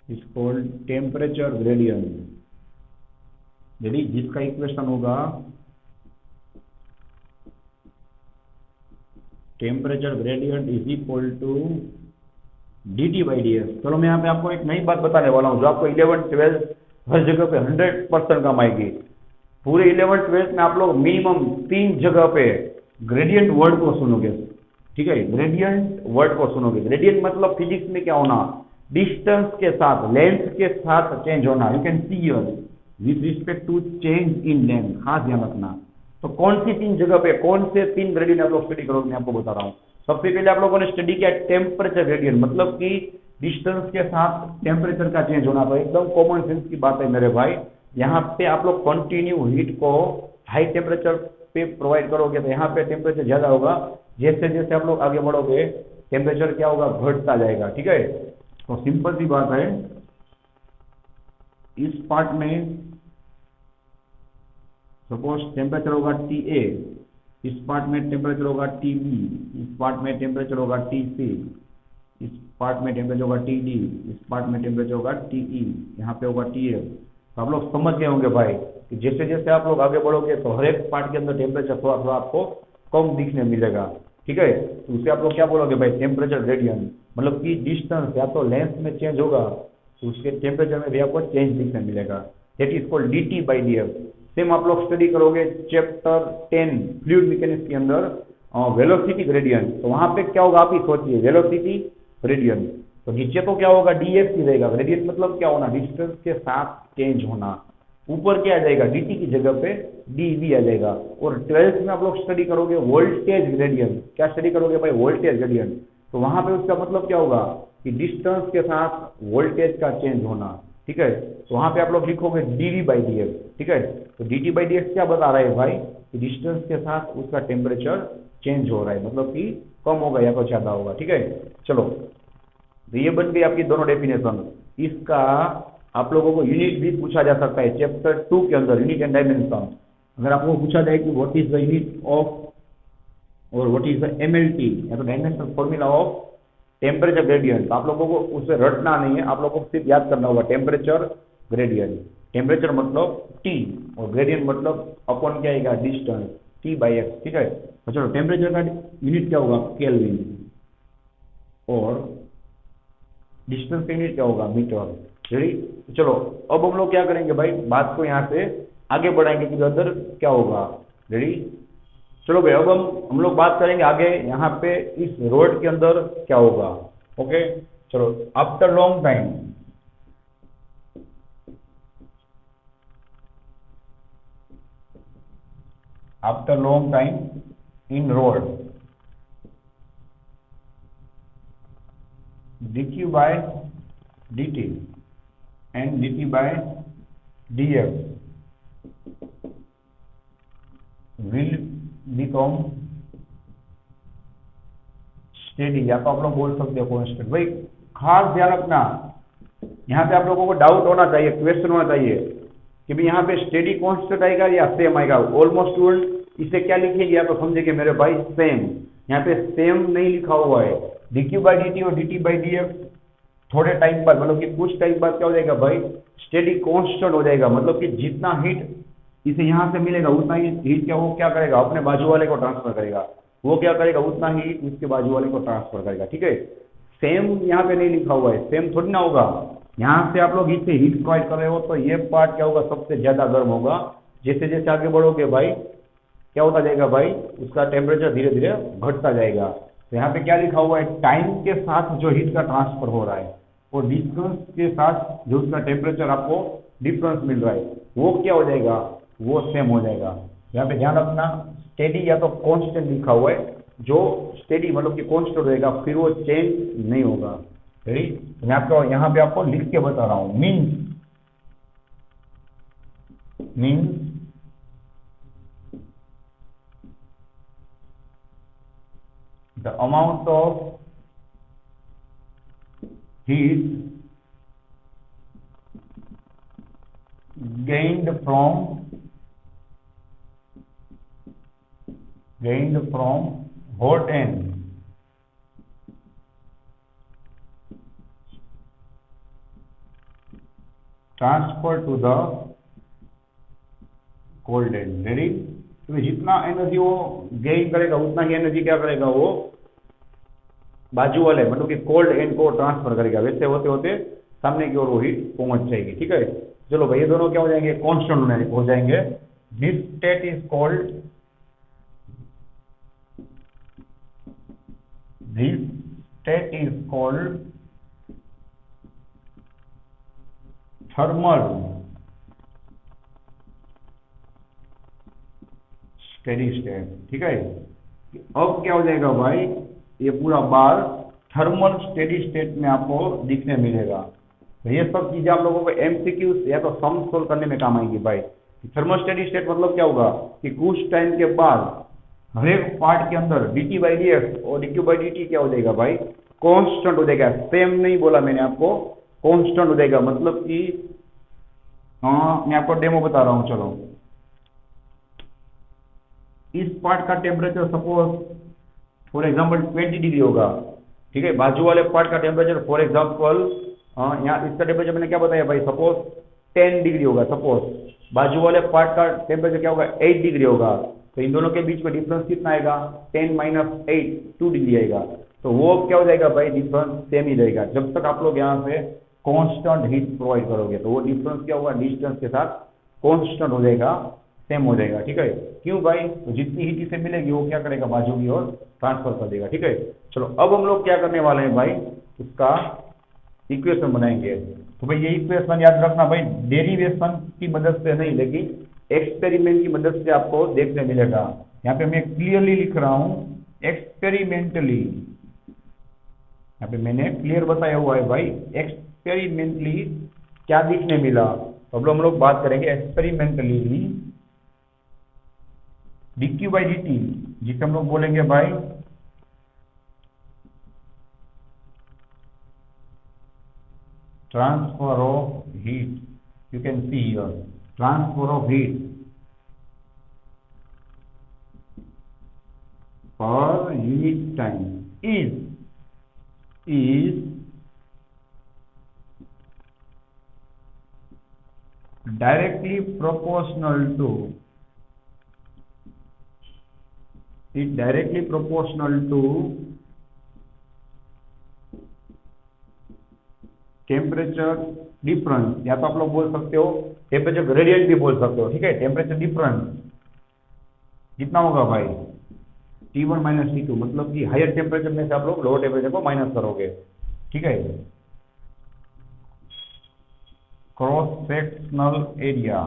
Is called temperature gradient. यदि जिसका equation होगा temperature gradient is equal to dt by ds। चलो मैं यहाँ पे आपको एक नई बात बताने वाला हूँ जो आपको 11th 12th हर जगह पे 100% काम आएगी। पूरे 11th 12th में आप लोग मिनिमम 3 जगह पे ग्रेडियंट वर्ड को सुनोगे, ठीक है, ग्रेडियंट वर्ड को सुनोगे। ग्रेडियंट मतलब फिजिक्स में क्या होना, डिस्टेंस के साथ, लेंथ के साथ चेंज होना। You can see here with respect to change in length, खास ध्यान रखना। तो कौन सी 3 जगह पे कौन से 3 ग्रेडियंट आप लोग स्टडी करोगे, मैं आपको बता रहा हूँ। सबसे पहले आप लोगों ने स्टडी किया टेम्परेचर ग्रेडियंट, मतलब कि डिस्टेंस के साथ टेम्परेचर का चेंज होना। तो एकदम कॉमन सेंस की बात है मेरे भाई। यहाँ पे आप लोग कंटिन्यू हीट को हाई टेम्परेचर पे प्रोवाइड करोगे तो यहाँ पे टेम्परेचर ज्यादा होगा। जैसे जैसे आप लोग आगे बढ़ोगे टेम्परेचर क्या होगा, घटता जाएगा, ठीक है। तो सिंपल सी बात है, इस पार्ट में सपोज टेम्परेचर होगा TA, इस पार्ट में टेम्परेचर होगा TB, इस पार्ट में टेम्परेचर होगा TC, इस पार्ट में टेम्परेचर होगा TD, इस पार्ट में टेम्परेचर होगा TE, यहाँ पे होगा TF। तो आप लोग समझ गए होंगे भाई कि जैसे जैसे आप लोग आगे बढ़ोगे तो हर एक पार्ट के अंदर टेम्परेचर थोड़ा थोड़ा आपको कम दिखने मिलेगा, ठीक है। तो उसे आप लोग क्या बोलोगे भाई, टेम्परेचर ग्रेडियंट। मतलब कि डिस्टेंस या तो लेंथ में चेंज होगा तो उसके टेम्परेचर में भी आपको चेंज दिखने मिलेगा। That is called dt by df। Same आप लोग स्टडी करोगे चैप्टर 10 फ्लूइड मैकेनिक्स के अंदर वेलोसिटी ग्रेडियंट। तो वहां पे क्या होगा, आप ही सोचिए, वेलोसिटी ग्रेडियंट। तो नीचे तो क्या होगा, df ही रहेगा। ग्रेडियंट मतलब क्या होना, डिस्टेंस के साथ चेंज होना। ऊपर क्या आ जाएगा, dt की जगह पे dv आ जाएगा। और 12th में आप लोग स्टडी करोगे वोल्टेज ग्रेडियंट। क्या स्टडी करोगे भाई, वोल्टेज ग्रेडियंट। तो वहां पे उसका मतलब क्या होगा कि डिस्टेंस के साथ वोल्टेज का चेंज होना, ठीक है। तो वहां पे आप लोग लिखोगे dv बाई df, ठीक है। तो dt बाई df क्या बता रहा है भाई कि डिस्टेंस के साथ उसका टेम्परेचर चेंज हो रहा है, मतलब कि कम होगा या तो ज्यादा होगा, ठीक है। चलो, तो ये बन गई आपकी दोनों डेफिनेशन। इसका आप लोगों को यूनिट भी पूछा जा सकता है चैप्टर 2 के अंदर, यूनिट एंड डायमेंशन। अगर आपको पूछा जाए कि what is the unit of और व्हाट इज द MLT या तो dimensional formula of temperature gradient, तो आप लोगों को उसे रटना नहीं है, आप लोगों को सिर्फ याद करना होगा टेम्परेचर ग्रेडियंट। टेम्परेचर मतलब T और ग्रेडियंट मतलब अपॉन क्या आएगा, डिस्टेंस T बाई x, ठीक है। तो चलो, टेम्परेचर का यूनिट क्या होगा, केल्विन, और डिस्टेंस का यूनिट क्या होगा, मीटर। रेडी। चलो अब हम लोग क्या करेंगे भाई, बात को यहाँ से आगे बढ़ाएंगे कि अदर क्या होगा। रेडी। चलो भाई, अब हम लोग बात करेंगे आगे यहाँ पे इस रोड के अंदर क्या होगा। ओके, चलो, after long time, after long time in road dq by dt and dt by df will become steady, या तो आप लोग बोल सकते हो कॉन्स्टेंट। भाई खास ध्यान रखना, यहाँ पे आप लोगों को डाउट होना चाहिए, क्वेश्चन होना चाहिए कि भाई यहाँ पे स्टेडी कॉन्स्टेंट आएगा या सेम आएगा। ऑलमोस्ट स्टूडेंट इसे क्या लिखेंगे, या तो समझेंगे मेरे भाई सेम। यहाँ पे सेम नहीं लिखा हुआ है। dq बाई dt और dt बाई df थोड़े टाइम बाद, मतलब कि कुछ टाइम बाद क्या हो जाएगा भाई, स्टेडी कांस्टेंट हो जाएगा। मतलब कि जितना हीट इसे यहाँ से मिलेगा उतना ही हीट क्या वो क्या करेगा, अपने बाजू वाले को ट्रांसफर करेगा। वो क्या करेगा, उतना ही उसके बाजू वाले को ट्रांसफर करेगा, ठीक है। सेम यहाँ पे नहीं लिखा हुआ है, सेम थोड़ी ना होगा। यहाँ से आप लोग इससे हीट प्रोवाइड कर रहे हो तो ये पार्ट क्या होगा, सबसे ज्यादा गर्म होगा। जैसे जैसे आगे बढ़ोगे भाई क्या होता जाएगा भाई, उसका टेम्परेचर धीरे धीरे घटता जाएगा। तो यहाँ पे क्या लिखा हुआ है, टाइम के साथ जो हीट का ट्रांसफर हो रहा है और डिस्टेंस के साथ जो उसका टेम्परेचर आपको डिफरेंस मिल रहा है वो क्या हो जाएगा, वो सेम हो जाएगा। यहाँ पे ध्यान रखना, स्टेडी या तो कांस्टेंट लिखा हुआ है, जो स्टेडी मतलब कि कांस्टेंट रहेगा, फिर वो चेंज नहीं होगा। रेडी। मैं आपको यहाँ पे आपको लिख के बता रहा हूँ। Means the amount of heat gained from hot end transferred to the cold end। Ready. तो जितना एनर्जी वो गेन करेगा उतना ही एनर्जी क्या करेगा, वो बाजू वाले मतलब कि कोल्ड एंड को ट्रांसफर करेगा। वैसे होते होते सामने की ओर वो हीट पहुंच जाएगी। ठीक है, चलो भाई ये दोनों क्या हो जाएंगे, कांस्टेंट हो जाएंगे। This state is called thermal steady state. ठीक है, अब क्या हो जाएगा भाई, ये पूरा बार थर्मल स्टेडी स्टेट में आपको दिखने मिलेगा। तो ये सब चीजें आप लोगों को एमसीक्यू या तो सम सोल्व करने में काम आएंगी भाई। थर्मल स्टेडी स्टेट मतलब क्या होगा कि कुछ टाइम के बाद हर एक पार्ट के अंदर dt बाई डी एक्स और dq बाई dt क्या हो जाएगा भाई, कांस्टेंट हो जाएगा। सेम नहीं बोला मैंने आपको, कांस्टेंट हो जाएगा। मतलब कि मैं आपको डेमो बता रहा हूँ। चलो, इस पार्ट का temperature suppose for example 20 degree होगा। ठीक है, बाजू वाले पार्ट का टेम्परेचर फॉर एग्जाम्पल यहाँ इसका टेम्परेचर मैंने क्या बताया भाई, सपोज 10 डिग्री होगा। सपोज बाजू वाले पार्ट का टेम्परेचर क्या होगा, 8 डिग्री होगा। तो इन दोनों के बीच में डिफरेंस कितना आएगा, 10 माइनस 8 2 डिग्री आएगा। तो वो क्या हो जाएगा भाई, डिफरेंस सेम ही रहेगा जब तक आप लोग यहाँ पे कांस्टेंट हीट प्रोवाइड करोगे। तो वो डिफरेंस क्या होगा, डिस्टेंस के साथ कांस्टेंट हो जाएगा, सेम हो जाएगा। ठीक है, क्यों भाई, तो जितनी हीट इसे मिलेगी वो क्या करेगा, बाजू की ओर ट्रांसफर कर देगा। ठीक है, चलो अब हम लोग क्या करने वाले हैं भाई, उसका इक्वेशन बनाएंगे। तो भाई ये इक्वेशन याद रखना भाई, डेरिवेशन की मदद से नहीं लेकिन एक्सपेरिमेंट की मदद से आपको देखने मिलेगा। यहाँ पे मैं क्लियरली लिख रहा हूँ एक्सपेरिमेंटली, यहाँ पे मैंने क्लियर बताया हुआ है भाई, एक्सपेरिमेंटली क्या दिखने मिला। तो अब हम लोग बात करेंगे एक्सपेरिमेंटली dq बाई dt, जिसे हम लोग बोलेंगे भाई transfer of heat. You can see here transfer of heat per unit time is directly proportional to temperature difference, या तो आप लोग बोल सकते हो टेम्परेचर ग्रेडियंट भी बोल सकते हो। ठीक है, टेम्परेचर डिफरेंस कितना होगा भाई, T1 माइनस T2, मतलब कि हायर टेम्परेचर में से आप लोग लोअर टेम्परेचर को माइनस करोगे। ठीक है, cross sectional area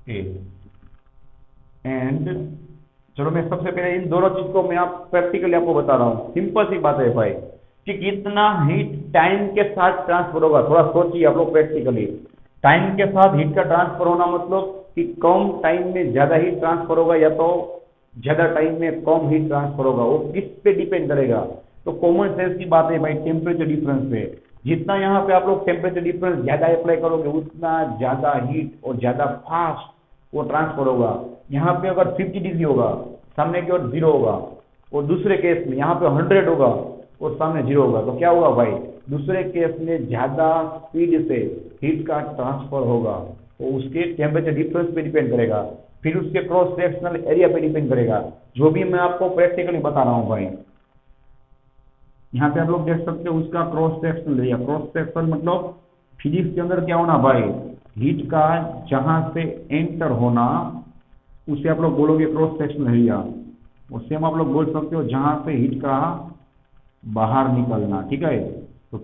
A and, चलो मैं सबसे पहले इन दोनों चीज को मैं आप प्रैक्टिकली आपको बता रहा हूँ। सिंपल सी बात है भाई कि कितना हीट टाइम के साथ ट्रांसफर होगा। थोड़ा सोचिए आप लोग प्रैक्टिकली, टाइम के साथ हीट का ट्रांसफर होना मतलब कि कम टाइम में ज्यादा हीट ट्रांसफर होगा या तो ज्यादा टाइम में कम हीट ट्रांसफर होगा। वो किस पे डिपेंड करेगा, तो कॉमन सेंस की बात है भाई, टेम्परेचर डिफरेंस पे। जितना यहाँ पे आप लोग टेम्परेचर डिफरेंस ज्यादा अप्लाई करोगे उतना ज्यादा हीट और ज्यादा फास्ट वो ट्रांसफर होगा। यहाँ पे अगर 50 डिग्री होगा सामने की ओर 0 होगा, और दूसरे केस में यहाँ पे 100 होगा और सामने 0 होगा, तो क्या होगा भाई, दूसरे केस में ज्यादा स्पीड से हीट का ट्रांसफर होगा। तो उसके टेम्परेचर डिफरेंस पे डिपेंड करेगा, फिर उसके क्रॉस सेक्शनल एरिया पे डिपेंड करेगा, जो भी मैं आपको प्रैक्टिकली बता रहा हूँ भाई। यहाँ पे आप लोग देख सकते हो उसका cross sectional area. Cross section मतलब फिजिक्स के अंदर क्या होना भाई, हीट का जहां से एंटर होना उसे आप लोग बोलोगे क्रॉस सेक्शनल एरिया। उससे हम आप लोग बोल सकते हो जहां से हीट का बाहर निकलना। ठीक है, तो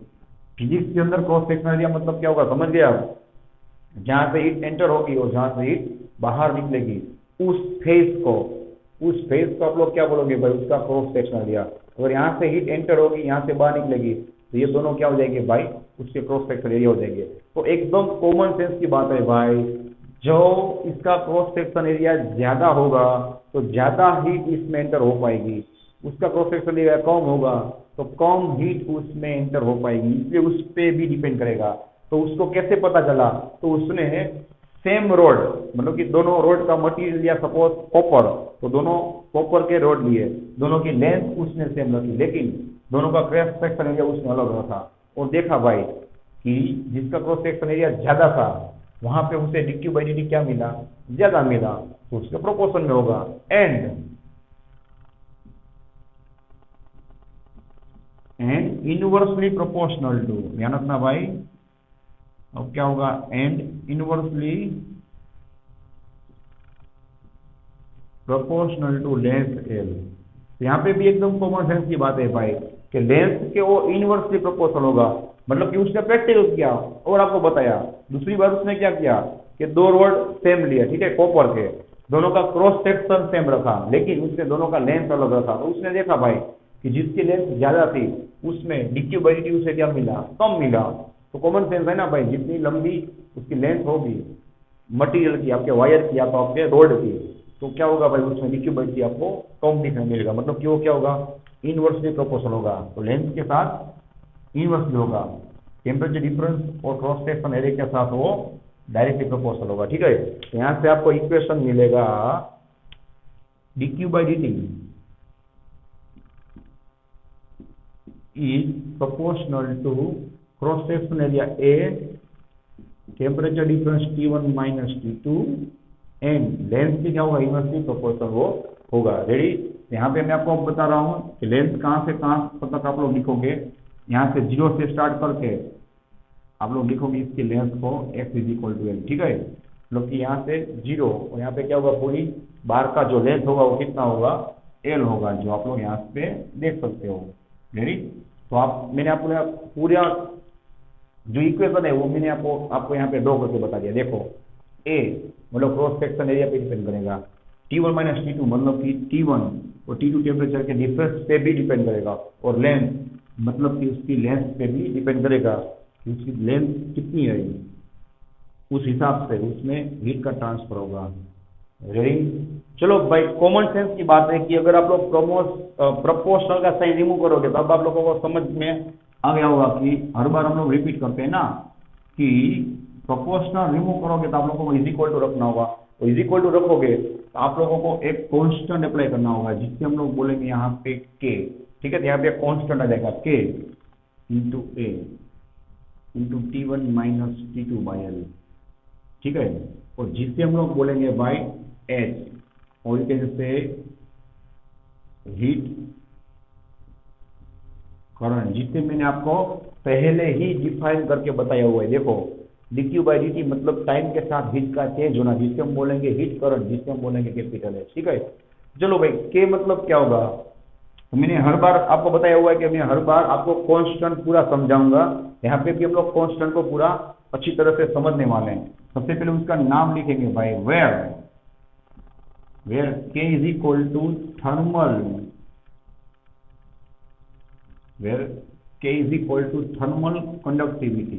फिजिक्स के अंदर क्रॉस सेक्शनल एरिया मतलब क्या होगा, समझ गए आप, जहां से हीट एंटर होगी और जहां से हीट बाहर निकलेगी उस फेज को आप लोग क्या बोलोगे भाई, उसका क्रॉस सेक्शनल एरिया। अगर यहाँ से हीट एंटर होगी, यहाँ से बाहर निकलेगी, तो ये दोनों क्या हो जाएंगे भाई, उसके क्रॉस सेक्शन एरिया हो जाएंगे। तो एकदम कॉमन सेंस की बात है भाई, जो इसका क्रॉस सेक्शन एरिया ज्यादा होगा तो ज्यादा हीट इसमें एंटर हो पाएगी, उसका क्रॉस सेक्शन एरिया कम होगा तो कम हीट उसमें एंटर हो पाएगी, इसलिए उस पर भी डिपेंड करेगा। तो उसको कैसे पता चला, तो उसने सेम रोड, मतलब कि दोनों रोड का मटेरियल लिया, सपोज कॉपर, तो दोनों कॉपर के रोड लिए, दोनों की लेंथ उसने सेम रखी, लेकिन दोनों का क्रॉस सेक्शन एरिया उसने अलग रखा, और देखा भाई कि जिसका क्रॉस सेक्शन एरिया ज्यादा था वहां पे उसे dq बाई dt क्या मिला, ज्यादा मिला, तो उसके प्रोपोर्शन में होगा। एंड इनवर्सली प्रोपोर्शनल टू, ध्यान रखना भाई, अब क्या होगा, and inversely proportional to length L. यहाँ पे भी एकदम कॉमन सेंस की बात है भाई कि लेंथ के वो इनवर्सली प्रोपोर्शनल होगा, मतलब कि उसने प्रैक्टिकल किया और आपको बताया। दूसरी बात उसने क्या किया कि दो रोड सेम लिया, ठीक है, कॉपर के, दोनों का क्रॉस सेक्शन सेम रखा, लेकिन उसने दोनों का लेंथ अलग रखा। तो उसने देखा भाई कि जिसकी लेंथ ज्यादा थी उसमें dq बाई dt उसे क्या मिला, कम मिला। तो कॉमन सेंस है ना भाई, जितनी लंबी उसकी लेंथ होगी मटेरियल की, आपके वायर की या तो आपके रोड की, तो क्या होगा भाई, उसमें dq बाई dt आपको कम दिखने मिलेगा, मतलब कि वो क्या होगा, इनवर्सली प्रोपोर्शनल होगा। तो लेंथ के साथ इनवर्सली होगा, टेम्परेचर डिफरेंस और क्रॉस सेक्शन एरिया के साथ वो डायरेक्टली प्रोपोर्शनल होगा, ठीक है। तो यहाँ से आपको इक्वेशन मिलेगा dq by dt is proportional to cross section area A, temperature difference T1 minus T2 and length भी क्या होगा, इनवर्सली प्रोपोर्शनल वो होगा। रेडी, यहाँ पे मैं आपको बता रहा हूँ कि लेंथ कहाँ से कहाँ तक आप लोग लिखोगे, यहाँ से 0 से स्टार्ट करके आप लोग लिखोगे इसकी लेंथ को x is equal to L, ठीक है। मतलब कि यहाँ से 0 और यहाँ पे क्या होगा, पूरी बार का जो लेंथ होगा वो कितना होगा, एल होगा, जो आप लोग यहाँ पे देख सकते हो। रेडी, तो मैंने आपको पूरा जो इक्वेशन है वो मैंने आपको यहाँ पे ड्रॉ करके बता दिया। देखो, ए मतलब क्रॉस सेक्शन एरिया पे डिपेंड करेगा, T1 माइनस T2 मतलब कि T1 और T2 टेम्परेचर के डिफरेंस पे भी डिपेंड करेगा, और लेंथ मतलब कि उसकी लेंथ पे भी डिपेंड करेगा कि उसकी लेंथ कितनी है, उस हिसाब से उसमें हीट का ट्रांसफर होगा। रेडी, चलो भाई, कॉमन सेंस की बात है कि अगर आप लोग प्रोपोर्शनल का साइन रिमूव करोगे तो अब आप लोगों को समझ में आ गया होगा कि हर बार हम लोग रिपीट करते हैं ना कि प्रोपोर्शनल रिमूव करोगे तो आप लोगों को इज इक्वल टू रखना होगा, तो इज इक्वल टू रखोगे तो आप लोगों को एक कांस्टेंट अप्लाई करना होगा, जिससे हम लोग बोलेंगे यहाँ पे के, ठीक है। तो यहाँ पे कांस्टेंट आ जाएगा के into A into T1 minus T2 by L, ठीक है, और जिससे हम लोग बोलेंगे बाई एच, और इसे से हीट करंट, जिससे मैंने आपको पहले ही डिफाइन करके बताया हुआ है। देखो, dq बाई dt मतलब टाइम के साथ हीट का चेंज होना, जिससे हम बोलेंगे हीट करंट, जिससे हम बोलेंगे कैपिटल है, ठीक है। चलो भाई, के मतलब क्या होगा, तो मैंने हर बार आपको बताया हुआ है कि मैं हर बार आपको कांस्टेंट पूरा समझाऊंगा। यहाँ पे भी हम लोग कांस्टेंट को पूरा अच्छी तरह से समझने वाले हैं। सबसे पहले उसका नाम लिखेंगे भाई, where K is equal to thermal, where K is equal to thermal conductivity.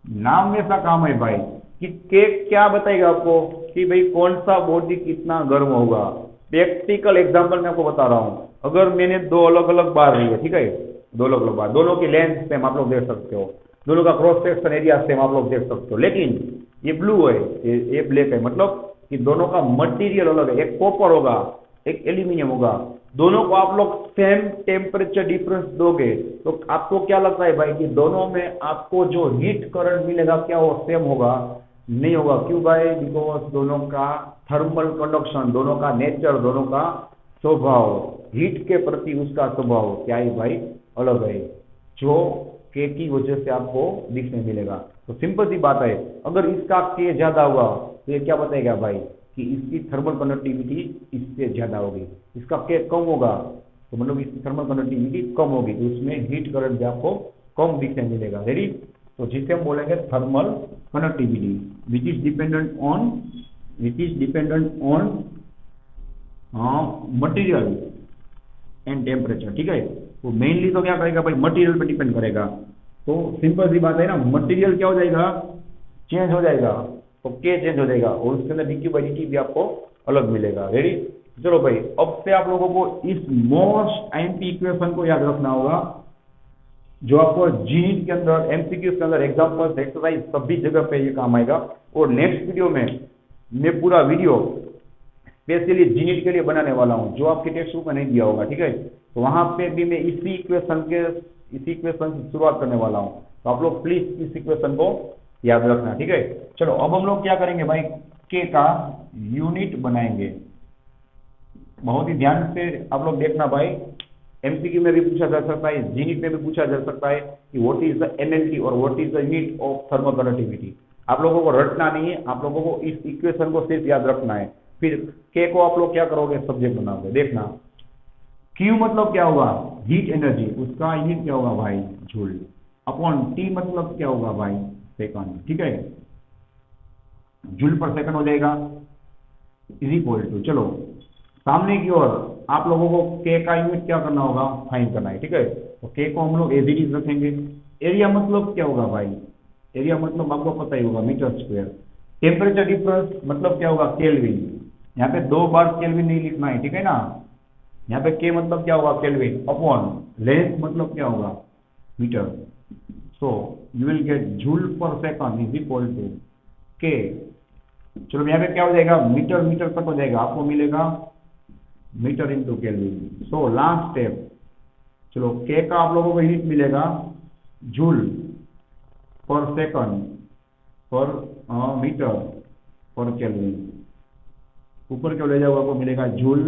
नाम में ऐसा काम है भाई कि के क्या बताएगा आपको कि भाई कौन सा बॉडी कितना गर्म होगा। प्रैक्टिकल एग्जांपल मैं आपको बता रहा हूं, अगर मैंने दो अलग अलग बार ली है, ठीक है, दो अलग अलग बार, दोनों की लेंथ सेम आप लोग देख सकते हो, दोनों का क्रॉस सेक्शन एरिया सेम आप लोग देख सकते हो, लेकिन ये ब्लू है, ये ब्लैक है, मतलब कि दोनों का मटेरियल अलग है, एक कॉपर होगा एक एल्यूमिनियम होगा, दोनों को आप लोग सेम टेम्परेचर डिफरेंस दोगे तो आपको क्या लगता है भाई कि दोनों में आपको जो हीट करंट मिलेगा क्या वो सेम होगा? नहीं होगा। क्यों भाई? बिकॉज दोनों का थर्मल कंडक्शन, दोनों का नेचर, दोनों का स्वभाव, हीट के प्रति उसका स्वभाव क्या है भाई, अलग है, जो के की वजह से आपको दिखने मिलेगा। तो सिंपल सी बात है, अगर इसका के ज्यादा हुआ तो ये क्या बताएगा भाई कि इसकी थर्मल कंडक्टिविटी इससे ज्यादा होगी, इसका के कम होगा तो मतलब इसकी थर्मल कंडक्टिविटी कम होगी, तो उसमें हीट करंट भी आपको कम दिखने मिलेगा। रेडी? तो जिसे हम बोलेंगे thermal conductivity which is dependent on material, and temperature, ठीक है। तो मेनली तो क्या करेगा भाई, मटेरियल पे डिपेंड करेगा। तो सिंपल सी बात है ना, मटेरियल क्या हो जाएगा, चेंज हो जाएगा, तो के चेंज हो जाएगा और उसके अंदर डीक्यू बाई डी भी आपको अलग मिलेगा। रेडी, चलो भाई, अब से आप लोगों को इस मोस्ट आईएमपी इक्वेशन को याद रखना होगा, जो आपको जीनीट के अंदर, एमसीक्यूज के अंदर, एग्जाम्पल्स, एक्सरसाइज सभी जगह पे ये काम आएगा। और नेक्स्ट वीडियो में मैं पूरा वीडियो स्पेशली जीनीट के लिए बनाने वाला हूँ, जो आपके टेक्स्ट बुक में नहीं दिया होगा, ठीक है। तो वहां पे भी मैं इसी इक्वेशन से शुरुआत करने वाला हूँ। तो आप लोग प्लीज इस इक्वेशन को याद रखना, ठीक है। चलो अब हम लोग क्या करेंगे भाई, के का यूनिट बनाएंगे। बहुत ही ध्यान से आप लोग देखना भाई, एमसीक्यू में भी पूछा जा सकता है, जीनीट में भी पूछा जा सकता है कि व्हाट इज द एनएलटी और what is the unit of thermal conductivity. आप लोगों को रटना नहीं है, आप लोगों को इस इक्वेशन को सिर्फ याद रखना है। फिर के को आप लोग क्या करोगे, सब्जेक्ट बनाओगे। देखना, क्यू मतलब क्या होगा, हीट एनर्जी, उसका यूनिट क्या होगा भाई, जूल, अपॉन टी मतलब क्या होगा भाई, सेकंड, ठीक है। जूल पर सेकंड हो जाएगा, इज इक्वल टू, चलो सामने की ओर आप लोगों को के का यूनिट क्या करना होगा, फाइंड करना है, ठीक है। तो के को हम लोग एज इट इज रखेंगे। एरिया मतलब क्या होगा भाई, एरिया मतलब आपको पता ही होगा, मीटर स्क्वायर। टेम्परेचर डिफरेंस मतलब क्या होगा, केल्विन। यहाँ पे 2 बार केल्विन नहीं लिखना है, ठीक है ना। यहाँ पे के मतलब क्या होगा, केल्विन, अपॉन लेंथ मतलब क्या होगा, metre. So you will get joule per second is equal to K. चलो यहाँ पे क्या हो जाएगा, मीटर मीटर तक हो जाएगा, आपको मिलेगा metre into kelvin. So last step, चलो के का आप लोगों को यूनिट मिलेगा जूल पर सेकंड पर मीटर पर केल्विन। ऊपर क्या ले जाओगे, आपको मिलेगा joule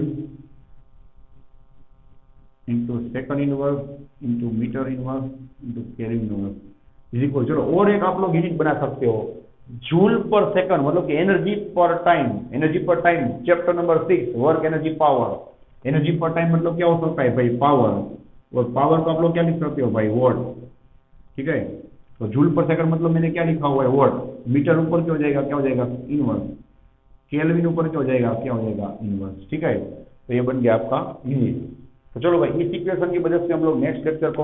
into second inverse into metre inverse into kelvin inverse is equal. चलो और एक आप लोग यूनिट बना सकते हो, जूल पर सेकंड मतलब कि एनर्जी पर टाइम। एनर्जी पर time chapter number 6 work energy power. Energy पर टाइम मतलब क्या हो सकता है भाई, पावर। और पावर को आप लोग क्या लिख सकते हो भाई, वॉट, ठीक है। तो जूल पर सेकंड मतलब मैंने क्या लिखा हुआ है, वॉट। मीटर ऊपर क्या हो जाएगा, क्या हो जाएगा, इनवर्स। केल्विन ऊपर क्या हो जाएगा, क्या हो जाएगा, इनवर्स, ठीक है। तो ये बन गया आपका यूनिट। तो चलो भाई, इस इक्वेशन की वजह से हम लोग नेक्स्ट लेक्चर को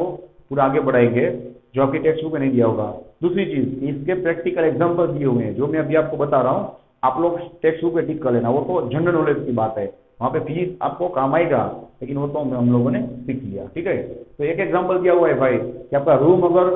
पूरा आगे बढ़ाएंगे, जो आपके टेक्स्ट बुक में नहीं दिया होगा। दूसरी चीज, इसके प्रैक्टिकल एग्जांपल दिए हुए हैं, जो मैं अभी आपको बता रहा हूँ, आप लोग टेक्स्ट बुक में टिक कर लेना। वो तो जनरल नॉलेज की बात है, वहाँ पे फिजिक्स आपको काम आएगा, लेकिन वो तो हम लोगों ने सीख लिया, ठीक है। तो एक एग्जाम्पल दिया हुआ है भाई कि आपका रूम अगर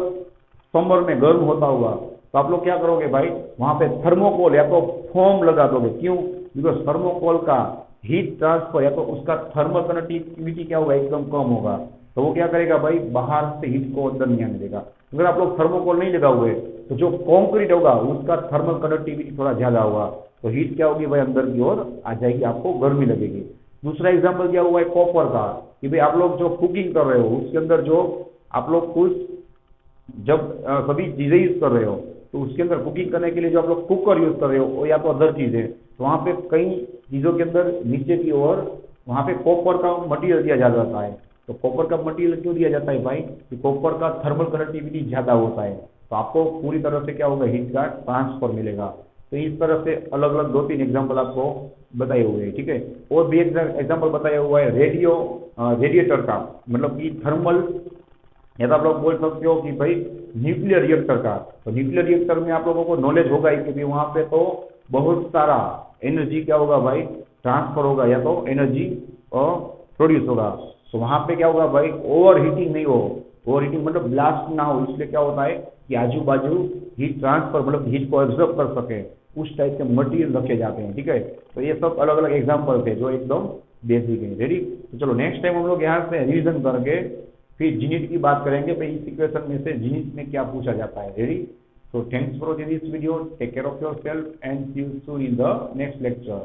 समर में गर्म होता हुआ, तो आप लोग क्या करोगे भाई, वहाँ पे थर्मोकोल या तो फोम लगा दोगे। क्यों, बिकॉज थर्मोकोल का हीट ट्रांसफर या तो उसका थर्मल कंडक्टिविटी क्या होगा, एकदम कम होगा। तो वो क्या करेगा भाई, बाहर से हीट को अंदर नहीं आने देगा। अगर आप लोग थर्मोकोल नहीं लगाओगे तो जो कंक्रीट होगा उसका थर्मल कंडक्टिविटी थोड़ा ज्यादा होगा, तो हीट क्या होगी भाई, अंदर की ओर आ जाएगी, आपको गर्मी लगेगी। दूसरा एग्जाम्पल दिया हुआ है कॉपर का, कि भाई आप लोग जो कुकिंग कर रहे हो उसके अंदर जो आप लोग कुछ जब सभी चीजें यूज कर रहे हो, तो उसके अंदर कुकिंग करने के लिए जो आप लोग कुकर यूज कर रहे हो या तो अदर चीजें, तो वहाँ पे कई चीजों के अंदर नीचे की ओर वहाँ पे कॉपर का मटेरियल दिया जाता है। तो कॉपर का मटेरियल क्यों दिया जाता है भाई, कि कॉपर का थर्मल कंडक्टिविटी ज्यादा होता है, तो आपको पूरी तरह से क्या होगा, हीट का ट्रांसफर मिलेगा। तो इस तरह से अलग अलग 2-3 एग्जाम्पल आपको बताए हुए हैं, ठीक है। और भी एग्जाम्पल बताया हुआ है रेडिएटर का, मतलब कि थर्मल, या तो आप लोग बोल सकते हो कि भाई न्यूक्लियर रिएक्टर का। तो न्यूक्लियर रिएक्टर में आप लोगों को नॉलेज होगा ही, क्योंकि वहां पे तो बहुत सारा एनर्जी क्या होगा भाई, ट्रांसफर होगा या तो एनर्जी प्रोड्यूस होगा। तो वहां पे क्या होगा भाई, ओवर हीटिंग नहीं हो, ओवर हीटिंग मतलब ब्लास्ट ना हो, इसलिए क्या होता है कि आजू बाजू हीट ट्रांसफर मतलब हीट को एब्जॉर्ब कर सके, उस टाइप के मटेरियल रखे जाते हैं, ठीक है। तो ये सब अलग अलग एग्जाम्पल थे जो एकदम बेसिक है। रेडी, तो चलो नेक्स्ट टाइम हम लोग यहाँ से रिविजन करके फिर जीनीट की बात करेंगे, भाई इस इक्वेशन में से जीनीट में क्या पूछा जाता है। Ready, so thanks for watching this video, take care of yourself and see you soon in the next lecture.